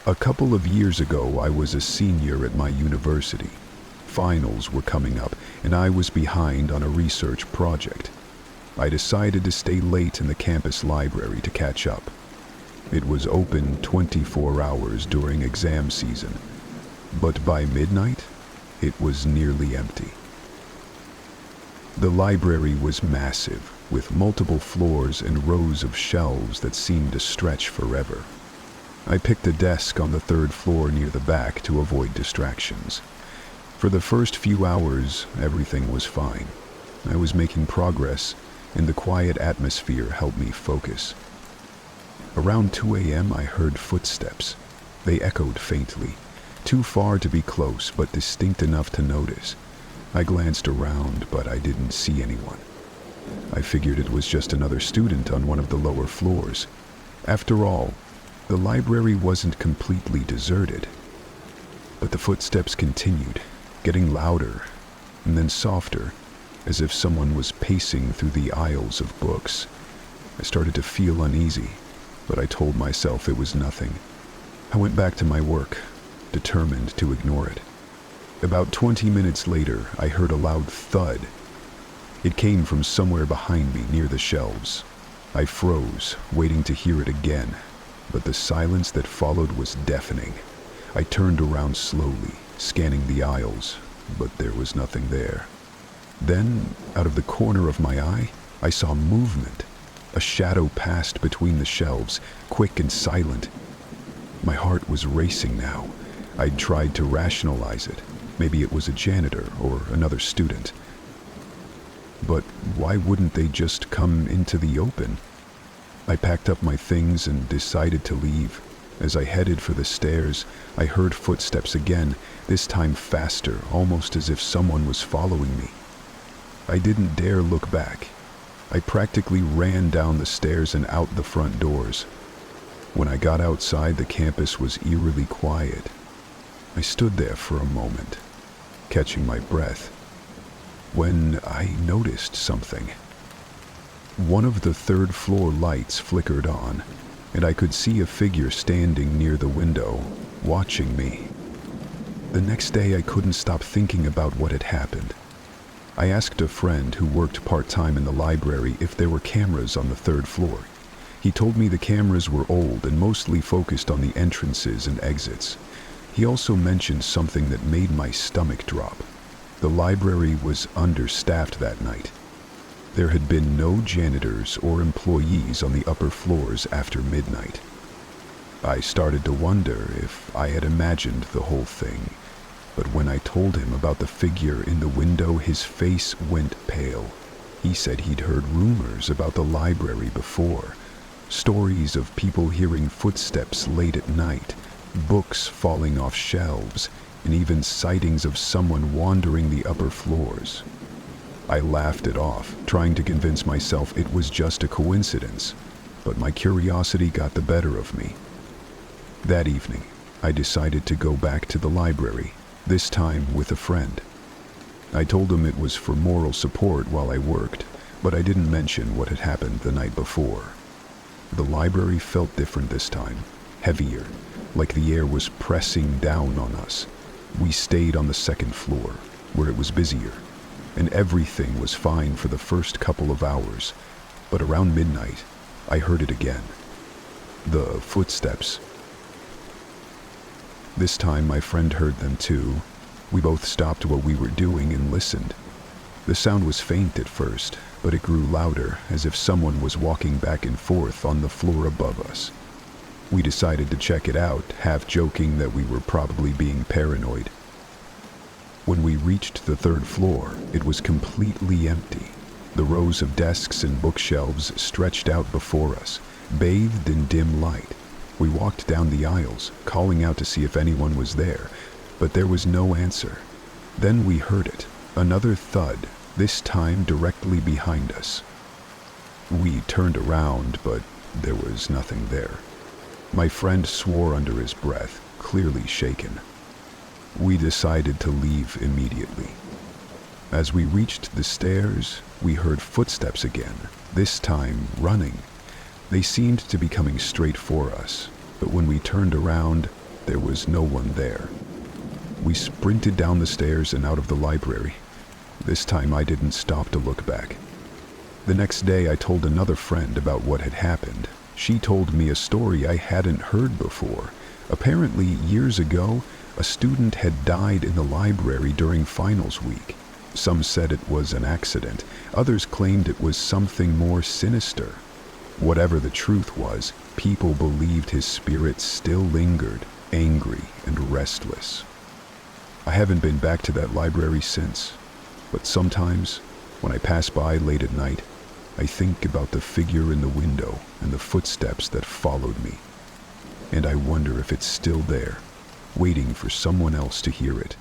A couple of years ago, I was a senior at my university. Finals were coming up, and I was behind on a research project. I decided to stay late in the campus library to catch up. It was open 24 hours during exam season, but by midnight, it was nearly empty. The library was massive, with multiple floors and rows of shelves that seemed to stretch forever. I picked a desk on the third floor near the back to avoid distractions. For the first few hours, everything was fine. I was making progress, and the quiet atmosphere helped me focus. Around 2 a.m., I heard footsteps. They echoed faintly, too far to be close, but distinct enough to notice. I glanced around, but I didn't see anyone. I figured it was just another student on one of the lower floors. After all, the library wasn't completely deserted. But the footsteps continued, getting louder, and then softer, as if someone was pacing through the aisles of books. I started to feel uneasy, but I told myself it was nothing. I went back to my work, determined to ignore it. About 20 minutes later, I heard a loud thud. It came from somewhere behind me near the shelves. I froze, waiting to hear it again, but the silence that followed was deafening. I turned around slowly, scanning the aisles, but there was nothing there. Then, out of the corner of my eye, I saw movement. A shadow passed between the shelves, quick and silent. My heart was racing now. I'd tried to rationalize it. Maybe it was a janitor or another student. But why wouldn't they just come into the open? I packed up my things and decided to leave. As I headed for the stairs, I heard footsteps again, this time faster, almost as if someone was following me. I didn't dare look back. I practically ran down the stairs and out the front doors. When I got outside, the campus was eerily quiet. I stood there for a moment, catching my breath, when I noticed something. One of the third floor lights flickered on, and I could see a figure standing near the window, watching me. The next day, I couldn't stop thinking about what had happened. I asked a friend who worked part-time in the library if there were cameras on the third floor. He told me the cameras were old and mostly focused on the entrances and exits. He also mentioned something that made my stomach drop. The library was understaffed that night. There had been no janitors or employees on the upper floors after midnight. I started to wonder if I had imagined the whole thing, but when I told him about the figure in the window, his face went pale. He said he'd heard rumors about the library before, stories of people hearing footsteps late at night, books falling off shelves, and even sightings of someone wandering the upper floors. I laughed it off, trying to convince myself it was just a coincidence, but my curiosity got the better of me. That evening, I decided to go back to the library, this time with a friend. I told him it was for moral support while I worked, but I didn't mention what had happened the night before. The library felt different this time, heavier, like the air was pressing down on us. We stayed on the second floor, where it was busier, and everything was fine for the first couple of hours, but around midnight, I heard it again. The footsteps. This time my friend heard them too. We both stopped what we were doing and listened. The sound was faint at first, but it grew louder, as if someone was walking back and forth on the floor above us. We decided to check it out, half joking that we were probably being paranoid. When we reached the third floor, it was completely empty. The rows of desks and bookshelves stretched out before us, bathed in dim light. We walked down the aisles, calling out to see if anyone was there, but there was no answer. Then we heard it, another thud, this time directly behind us. We turned around, but there was nothing there. My friend swore under his breath, clearly shaken. We decided to leave immediately. As we reached the stairs, we heard footsteps again, this time running. They seemed to be coming straight for us, but when we turned around, There was no one there. We sprinted down the stairs and out of the library. This time I didn't stop to look back. The next day I told another friend about what had happened. She told me a story I hadn't heard before. Apparently, years ago, a student had died in the library during finals week. Some said it was an accident. Others claimed it was something more sinister. Whatever the truth was, people believed his spirit still lingered, angry and restless. I haven't been back to that library since, but sometimes, when I pass by late at night, I think about the figure in the window and the footsteps that followed me. And I wonder if it's still there, waiting for someone else to hear it.